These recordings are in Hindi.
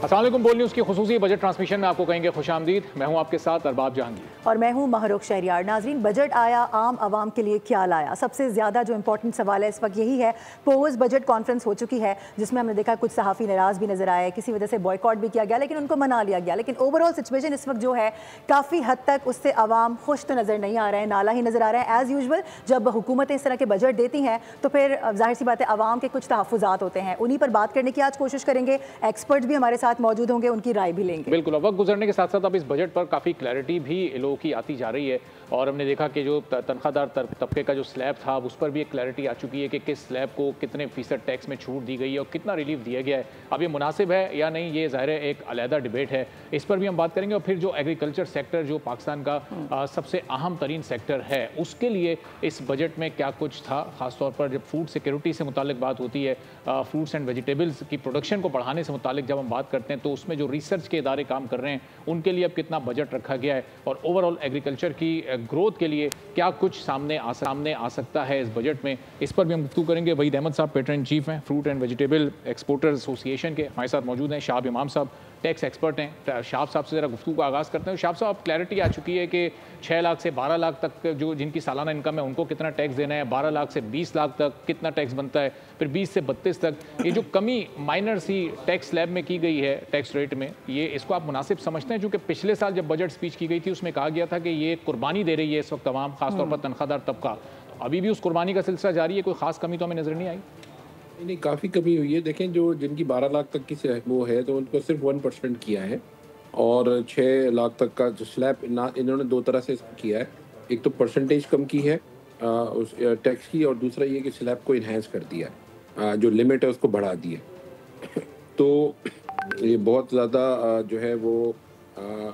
अस्सलाम वालेकुम। बोल न्यूज़ की खुसूसी बजट ट्रांसमिशन में आपको कहेंगे खुशामदीद। मैं हूं आपके साथ अरबाब जहांगीर और मैं हूं महरुख शहरियार। नाजरीन, बजट आया, आम आवाम के लिए क्या लाया? सबसे ज़्यादा जो इंपॉर्टेंट सवाल है इस वक्त यही है। पोस्ट बजट कॉन्फ्रेंस हो चुकी है जिसमें हमने देखा कुछ सहाफ़ी नाराज़ भी नजर आए, किसी वजह से बॉयकॉट भी किया गया, लेकिन उनको मना लिया गया। लेकिन ओवरऑल सिचुएशन इस वक्त जो है काफ़ी हद तक उससे आवाम खुश तो नज़र नहीं आ रहे हैं, नाला ही नज़र आ रहा है। एज़ यूजुअल जब हुकूमतें इस तरह के बजट देती हैं तो फिर जाहिर सी बात है आवाम के कुछ तहफ़्फ़ुज़ात होते हैं, उन्हीं पर बात करने की आज कोशिश करेंगे। एक्सपर्ट भी हमारे साथ मौजूद होंगे, उनकी राय भी लेंगे। बिल्कुल। वक्त गुजरने के साथ साथ अब इस बजट पर काफ़ी क्लैरिटी भी लोगों की आती जा रही है और हमने देखा कि जो तनख्वाहदार तबके का जो स्लैब था उस पर भी एक क्लैरिटी आ चुकी है कि किस स्लैब को कितने फीसद टैक्स में छूट दी गई है और कितना रिलीफ दिया गया है। अब ये मुनासिब है या नहीं, ये ज़ाहिर है एक अलहदा डिबेट है, इस पर भी हम बात करेंगे। और फिर जो एग्रीकल्चर सेक्टर जो पाकिस्तान का सबसे अहम तरीन सेक्टर है उसके लिए इस बजट में क्या कुछ था, ख़ासतौर पर जब फूड सिक्योरिटी से मुतालिक बात होती है, फ्रूट्स एंड वेजिटेबल्स की प्रोडक्शन को बढ़ाने से मुतालिक जब हम बात करते हैं तो उसमें जो रिसर्च के इदारे काम कर रहे हैं उनके लिए अब कितना बजट रखा गया है और ओवरऑल एग्रीकल्चर की ग्रोथ के लिए क्या कुछ सामने आ सकता है इस बजट में, इस पर भी हम गुफ्तगू करेंगे। वहीद अहमद साहब पेट्रन चीफ हैं fruit and vegetable exporters association के, हमारे साथ मौजूद हैं। शाब इमाम साहब टैक्स एक्सपर्ट हैं। शाब साहब से ज़रा गुफ्तगू का आगाज़ करते हैं। शाब साहब, क्लैरिटी आ चुकी है कि 6 लाख से 12 लाख तक जो जिनकी सालाना इनकम है उनको कितना टैक्स देना है, 12 लाख से 20 लाख तक कितना टैक्स बनता है, फिर 20 से 32 तक ये जो कमी माइनर सी टैक्स स्लैब में की गई है टैक्स रेट में, ये इसको आप मुनासिब समझते हैं? क्योंकि पिछले साल जब बजट स्पीच की गई थी उसमें कहा गया था कि ये कुर्बानी दे रही है इस वक्त तमाम, खासतौर पर तनख्वाहदार तबका, तो अभी भी उस कुर्बानी का सिलसिला जारी है, कोई खास कमी तो हमें नजर नहीं आई? नहीं, काफ़ी कमी हुई है। देखें, जो जिनकी 12 लाख तक की वो है तो उनको सिर्फ 1% किया है और 6 लाख तक का जो स्लैब ना इन्होंने दो तरह से किया है। एक तो परसेंटेज कम की है उस टैक्स की, और दूसरा ये कि स्लैब को इन्हेंस कर दिया है, जो लिमिट है उसको बढ़ा दी है। तो ये बहुत ज़्यादा जो है वो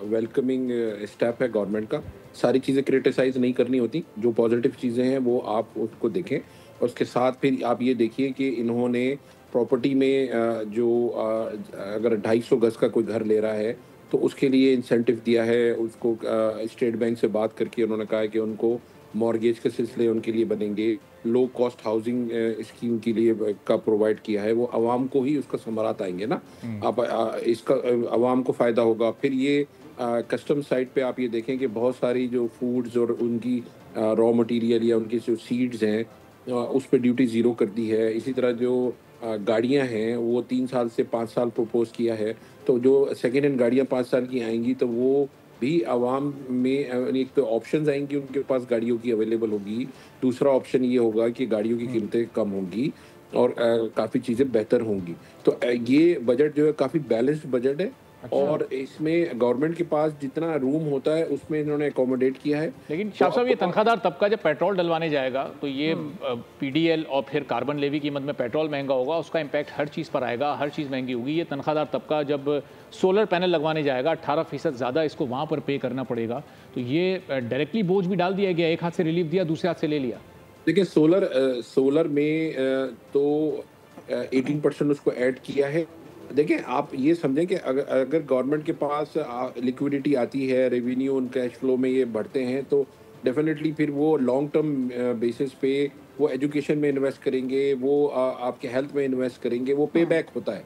वेलकमिंग स्टेप है गवर्नमेंट का। सारी चीज़ें क्रिटिसाइज़ नहीं करनी होती, जो पॉजिटिव चीज़ें हैं वो आप उसको देखें और उसके साथ फिर आप ये देखिए कि इन्होंने प्रॉपर्टी में अगर 250 गज का कोई घर ले रहा है तो उसके लिए इंसेंटिव दिया है उसको। स्टेट बैंक से बात करके उन्होंने कहा है कि उनको मॉर्गेज के सिलसिले उनके लिए बनेंगे, लो कॉस्ट हाउसिंग स्कीम के लिए का प्रोवाइड किया है। वो आवाम को ही उसका समरात आएंगे ना, आप इसका आवाम को फ़ायदा होगा। फिर ये कस्टम साइड पे आप ये देखें कि बहुत सारी जो फूड्स और उनकी रॉ मटेरियल या उनकी जो सीड्स हैं उस पे ड्यूटी ज़ीरो कर दी है। इसी तरह जो गाड़ियाँ हैं वो 3 साल से 5 साल प्रपोज़ किया है। तो जो सेकेंड हैंड गाड़ियाँ 5 साल की आएँगी तो वो भी आवाम में एक तो ऑप्शंस आएँगी, उनके पास गाड़ियों की अवेलेबल होगी। दूसरा ऑप्शन ये होगा कि गाड़ियों की कीमतें कम होंगी और काफ़ी चीज़ें बेहतर होंगी। तो ये बजट जो है काफ़ी बैलेंस्ड बजट है। अच्छा। और इसमें गवर्नमेंट के पास जितना रूम होता है उसमें इन्होंने अकोमोडेट किया है। लेकिन तो शाह साहब, ये आपको तनख्वाहदार तबका जब पेट्रोल डलवाने जाएगा तो ये पीडीएल और फिर कार्बन लेवी की मद में पेट्रोल महंगा होगा, उसका इम्पैक्ट हर चीज़ पर आएगा, हर चीज़ महंगी होगी। ये तनख्वाहदार तबका जब सोलर पैनल लगवाने जाएगा 18% ज़्यादा इसको वहाँ पर पे करना पड़ेगा, तो ये डायरेक्टली बोझ भी डाल दिया गया, एक हाथ से रिलीफ दिया दूसरे हाथ से ले लिया। देखिए, सोलर में तो 18% उसको ऐड किया है। देखिए, आप ये समझें कि अगर गवर्नमेंट के पास लिक्विडिटी आती है, रेवेन्यू उन कैश फ्लो में ये बढ़ते हैं तो डेफिनेटली फिर वो लॉन्ग टर्म बेसिस पे वो एजुकेशन में इन्वेस्ट करेंगे, वो आपके हेल्थ में इन्वेस्ट करेंगे, वो पे बैक होता है।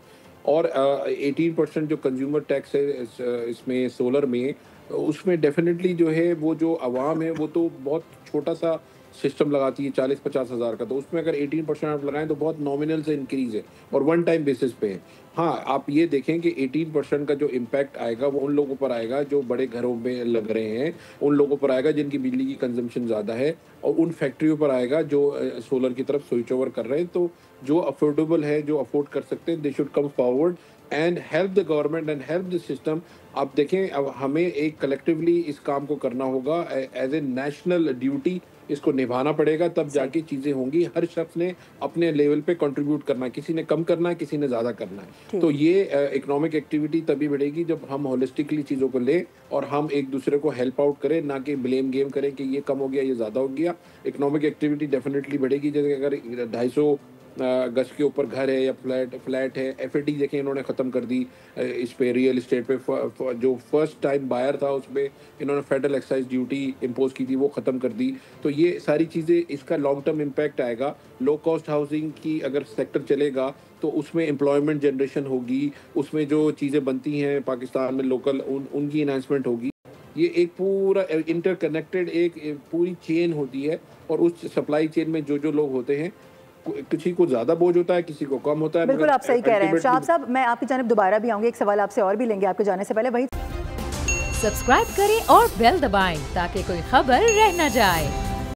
और 18% जो कंज्यूमर टैक्स है इसमें सोलर में, उसमें डेफिनेटली जो है वो जो आवाम है वो तो बहुत छोटा सा सिस्टम लगाती है 40-50 हज़ार का, तो उसमें अगर 18% आप लगाएं तो बहुत नॉमिनल से इंक्रीज़ है और वन टाइम बेसिस पे है। हाँ, आप ये देखें कि 18% का जो इम्पैक्ट आएगा वो उन लोगों पर आएगा जो बड़े घरों में लग रहे हैं, उन लोगों पर आएगा जिनकी बिजली की कंजम्पशन ज़्यादा है, और उन फैक्ट्रियों पर आएगा जो सोलर की तरफ स्विच ओवर कर रहे हैं। तो जो अफोर्डेबल है, जो अफोर्ड कर सकते हैं, they should come forward and help the government and help the system. आप देखें, अब हमें एक कलेक्टिवली इस काम को करना होगा, एज ए नेशनल ड्यूटी इसको निभाना पड़ेगा, तब जाके चीज़ें होंगी। हर शख्स ने अपने लेवल पे कंट्रीब्यूट करना है, किसी ने कम करना है, किसी ने ज़्यादा करना है। तो ये इकोनॉमिक एक्टिविटी तभी बढ़ेगी जब हम होलिस्टिकली चीज़ों को लें और हम एक दूसरे को हेल्प आउट करें, ना कि ब्लेम गेम करें कि ये कम हो गया, ये ज़्यादा हो गया। इकोनॉमिक एक्टिविटी डेफिनेटली बढ़ेगी। जैसे अगर 250 गज के ऊपर घर है या फ्लैट है, FAT देखें इन्होंने ख़त्म कर दी इस पे, रियल इस्टेट पे जो फर्स्ट टाइम बायर था उस पर इन्होंने फेडरल एक्साइज ड्यूटी इम्पोज की थी, वो ख़त्म कर दी। तो ये सारी चीज़ें, इसका लॉन्ग टर्म इम्पैक्ट आएगा। लो कॉस्ट हाउसिंग की अगर सेक्टर चलेगा तो उसमें एम्प्लॉयमेंट जनरेशन होगी, उसमें जो चीज़ें बनती हैं पाकिस्तान में लोकल उनकी इन्हांसमेंट होगी। ये एक पूरा इंटरकनेक्टेड एक पूरी चेन होती है, और उस सप्लाई चेन में जो लोग होते हैं, किसी को ज़्यादा बोझ होता है, किसी को कम होता है। बिल्कुल आप सही कह रहे हैं शाह साहब। मैं आपकी जानिब दोबारा भी आऊँगी, एक सवाल आपसे और भी लेंगे आपके जाने से पहले। वही सब्सक्राइब करें और बेल दबाएं ताकि कोई खबर रह न जाए।